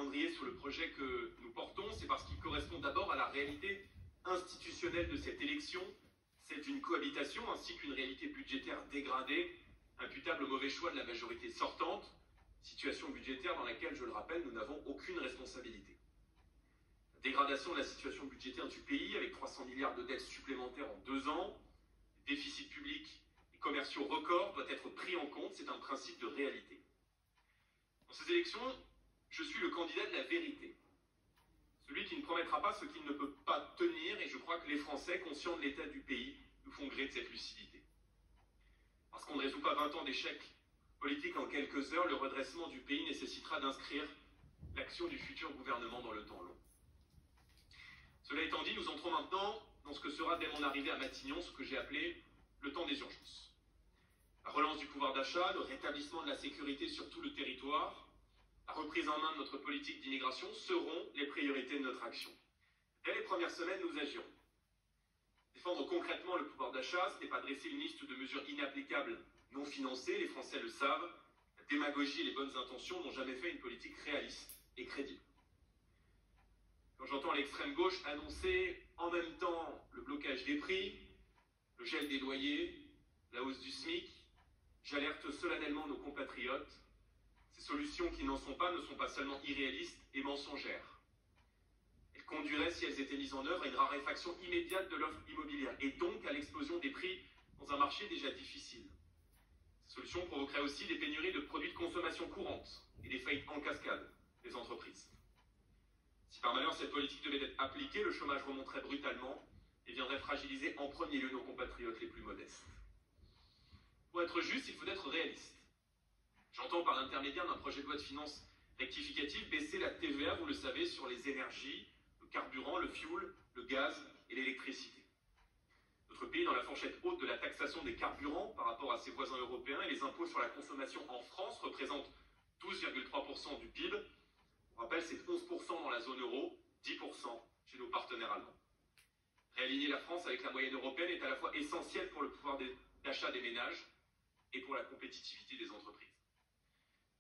calendrier sur le projet que nous portons, c'est parce qu'il correspond d'abord à la réalité institutionnelle de cette élection, celle d'une cohabitation ainsi qu'une réalité budgétaire dégradée, imputable au mauvais choix de la majorité sortante, situation budgétaire dans laquelle, je le rappelle, nous n'avons aucune responsabilité. La dégradation de la situation budgétaire du pays, avec 300 milliards de dettes supplémentaires en 2 ans, déficit public et commerciaux records, doit être pris en compte, c'est un principe de réalité. Dans ces élections, je suis le candidat de la vérité. Celui qui ne promettra pas ce qu'il ne peut pas tenir, et je crois que les Français, conscients de l'état du pays, nous font gré de cette lucidité. Parce qu'on ne résout pas 20 ans d'échecs politiques en quelques heures, le redressement du pays nécessitera d'inscrire l'action du futur gouvernement dans le temps long. Cela étant dit, nous entrons maintenant dans ce que sera dès mon arrivée à Matignon, ce que j'ai appelé le temps des urgences. La relance du pouvoir d'achat, le rétablissement de la sécurité sur tout le territoire, la reprise en main de notre politique d'immigration seront les priorités de notre action. Dès les premières semaines, nous agirons. Défendre concrètement le pouvoir d'achat, ce n'est pas dresser une liste de mesures inapplicables, non financées, les Français le savent. La démagogie et les bonnes intentions n'ont jamais fait une politique réaliste et crédible. Quand j'entends l'extrême gauche annoncer en même temps le blocage des prix, le gel des loyers, la hausse du SMIC, j'alerte solennellement nos compatriotes. Ces solutions qui n'en sont pas ne sont pas seulement irréalistes et mensongères. Elles conduiraient, si elles étaient mises en œuvre, à une raréfaction immédiate de l'offre immobilière et donc à l'explosion des prix dans un marché déjà difficile. Ces solutions provoqueraient aussi des pénuries de produits de consommation courante et des faillites en cascade des entreprises. Si par malheur cette politique devait être appliquée, le chômage remonterait brutalement et viendrait fragiliser en premier lieu nos compatriotes les plus modestes. Pour être juste, il faut être réaliste. J'entends par l'intermédiaire d'un projet de loi de finances rectificative baisser la TVA, vous le savez, sur les énergies, le carburant, le fioul, le gaz et l'électricité. Notre pays, dans la fourchette haute de la taxation des carburants par rapport à ses voisins européens, et les impôts sur la consommation en France représentent 12,3% du PIB. On rappelle, c'est 11% dans la zone euro, 10% chez nos partenaires allemands. Réaligner la France avec la moyenne européenne est à la fois essentiel pour le pouvoir d'achat des ménages et pour la compétitivité des entreprises.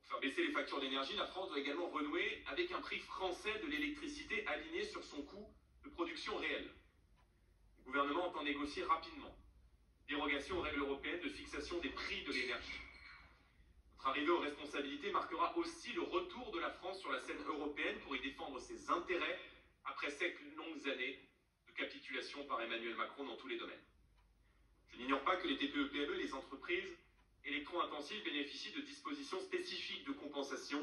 Pour faire baisser les factures d'énergie, la France doit également renouer avec un prix français de l'électricité aligné sur son coût de production réel. Le gouvernement entend négocier rapidement dérogation aux règles européennes de fixation des prix de l'énergie. Notre arrivée aux responsabilités marquera aussi le retour de la France sur la scène européenne pour y défendre ses intérêts après 7 longues années de capitulation par Emmanuel Macron dans tous les domaines. Je n'ignore pas que les TPE-PME, les entreprises électro-intensives bénéficient de dispositions spécifiques de compensation,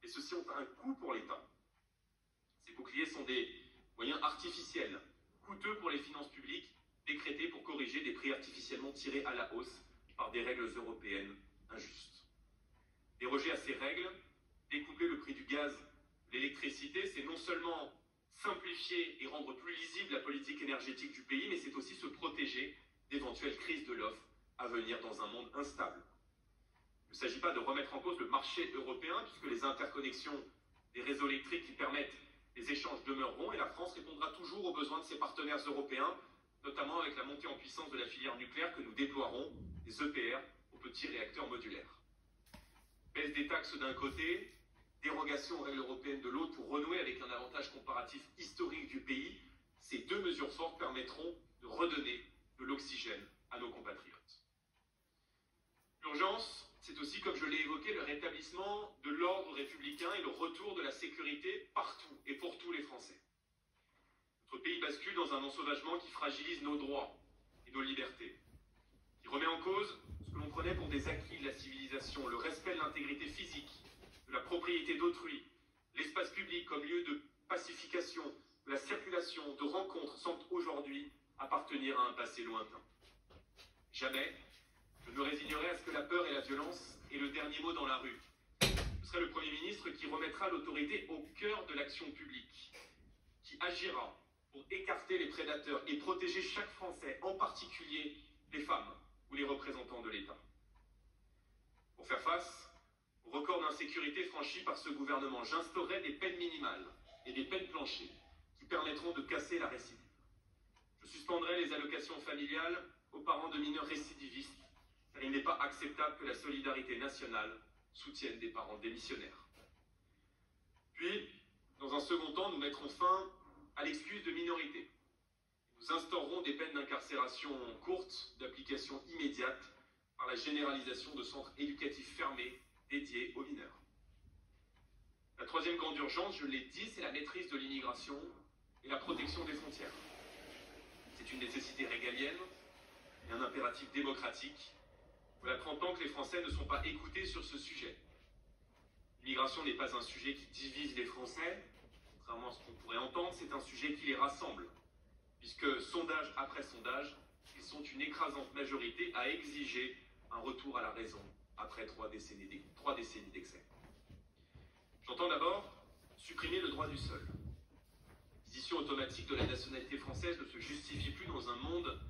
et ceux-ci ont un coût pour l'État. Ces boucliers sont des moyens artificiels, coûteux pour les finances publiques, décrétés pour corriger des prix artificiellement tirés à la hausse par des règles européennes injustes. Déroger à ces règles, découpler le prix du gaz, de l'électricité, c'est non seulement simplifier et rendre plus lisible la politique énergétique du pays, mais c'est aussi se protéger d'éventuelles crises de l'offre à venir dans un monde instable. Il ne s'agit pas de remettre en cause le marché européen, puisque les interconnexions des réseaux électriques qui permettent les échanges demeureront, et la France répondra toujours aux besoins de ses partenaires européens, notamment avec la montée en puissance de la filière nucléaire que nous déploierons, des EPR aux petits réacteurs modulaires. Baisse des taxes d'un côté, dérogation aux règles européennes de l'autre pour renouer avec un avantage comparatif historique du pays, ces deux mesures fortes permettront de redonner de l'oxygène à nos compatriotes. L'urgence, c'est aussi, comme je l'ai évoqué, le rétablissement de l'ordre républicain et le retour de la sécurité partout et pour tous les Français. Notre pays bascule dans un ensauvagement qui fragilise nos droits et nos libertés, qui remet en cause ce que l'on prenait pour des acquis de la civilisation, le respect de l'intégrité physique, de la propriété d'autrui, l'espace public comme lieu de pacification, de la circulation, de rencontres, semble aujourd'hui appartenir à un passé lointain. Jamais je ne me résignerai à ce que la peur et la violence aient le dernier mot dans la rue. Je serai le Premier ministre qui remettra l'autorité au cœur de l'action publique, qui agira pour écarter les prédateurs et protéger chaque Français, en particulier les femmes ou les représentants de l'État. Pour faire face au record d'insécurité franchi par ce gouvernement, j'instaurerai des peines minimales et des peines planchers qui permettront de casser la récidive. Je suspendrai les allocations familiales aux parents de mineurs récidivistes, car il n'est pas acceptable que la solidarité nationale soutienne des parents démissionnaires. Puis, Dans un second temps, nous mettrons fin à l'excuse de minorité. Nous instaurerons des peines d'incarcération courtes, d'application immédiate, par la généralisation de centres éducatifs fermés dédiés aux mineurs. La troisième grande urgence, je l'ai dit, c'est la maîtrise de l'immigration et la protection des frontières. C'est une nécessité régalienne et un impératif démocratique. Voilà 30 ans que les Français ne sont pas écoutés sur ce sujet. L'immigration n'est pas un sujet qui divise les Français, contrairement à ce qu'on pourrait entendre, c'est un sujet qui les rassemble, puisque sondage après sondage, ils sont une écrasante majorité à exiger un retour à la raison après 3 décennies d'excès. J'entends d'abord supprimer le droit du sol. L'acquisition automatique de la nationalité française ne se justifie plus dans un monde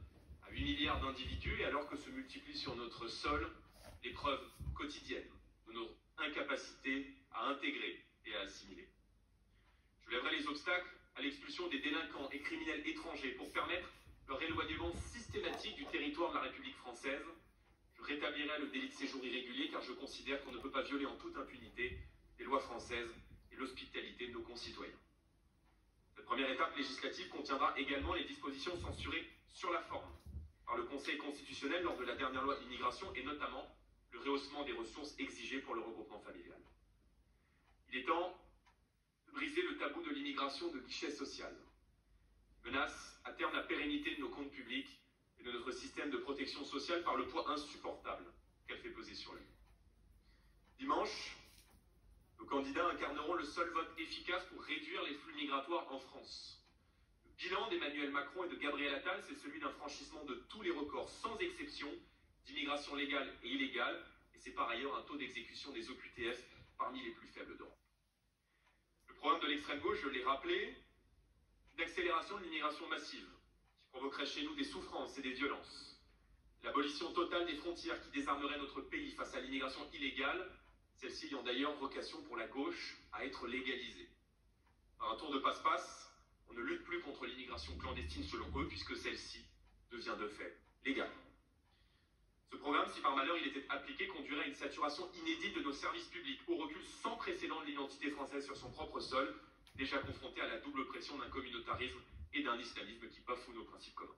à 8 milliards d'individus et alors que se multiplient sur notre sol les preuves quotidiennes de notre incapacité à intégrer et à assimiler. Je lèverai les obstacles à l'expulsion des délinquants et criminels étrangers pour permettre leur éloignement systématique du territoire de la République française. Je rétablirai le délit de séjour irrégulier car je considère qu'on ne peut pas violer en toute impunité les lois françaises et l'hospitalité de nos concitoyens. Cette première étape législative contiendra également les dispositions censurées sur la forme par le Conseil constitutionnel lors de la dernière loi immigration et notamment le rehaussement des ressources exigées pour le regroupement familial. Il est temps de briser le tabou de l'immigration de guichet social, qui menace à terme la pérennité de nos comptes publics et de notre système de protection sociale par le poids insupportable qu'elle fait peser sur lui. Dimanche, nos candidats incarneront le seul vote efficace pour réduire les flux migratoires en France. Le bilan d'Emmanuel Macron et de Gabriel Attal, c'est celui d'un franchissement de tous les records, sans exception, d'immigration légale et illégale, et c'est par ailleurs un taux d'exécution des OQTF parmi les plus faibles d'Europe. Le programme de l'extrême gauche, je l'ai rappelé, une accélération de l'immigration massive, qui provoquerait chez nous des souffrances et des violences. L'abolition totale des frontières qui désarmerait notre pays face à l'immigration illégale, celles-ci ayant d'ailleurs vocation pour la gauche à être légalisées. Par un tour de passe-passe, on ne lutte plus contre l'immigration clandestine selon eux, puisque celle-ci devient de fait légale. Ce programme, si par malheur il était appliqué, conduirait à une saturation inédite de nos services publics, au recul sans précédent de l'identité française sur son propre sol, déjà confrontée à la double pression d'un communautarisme et d'un islamisme qui bafouent nos principes communs.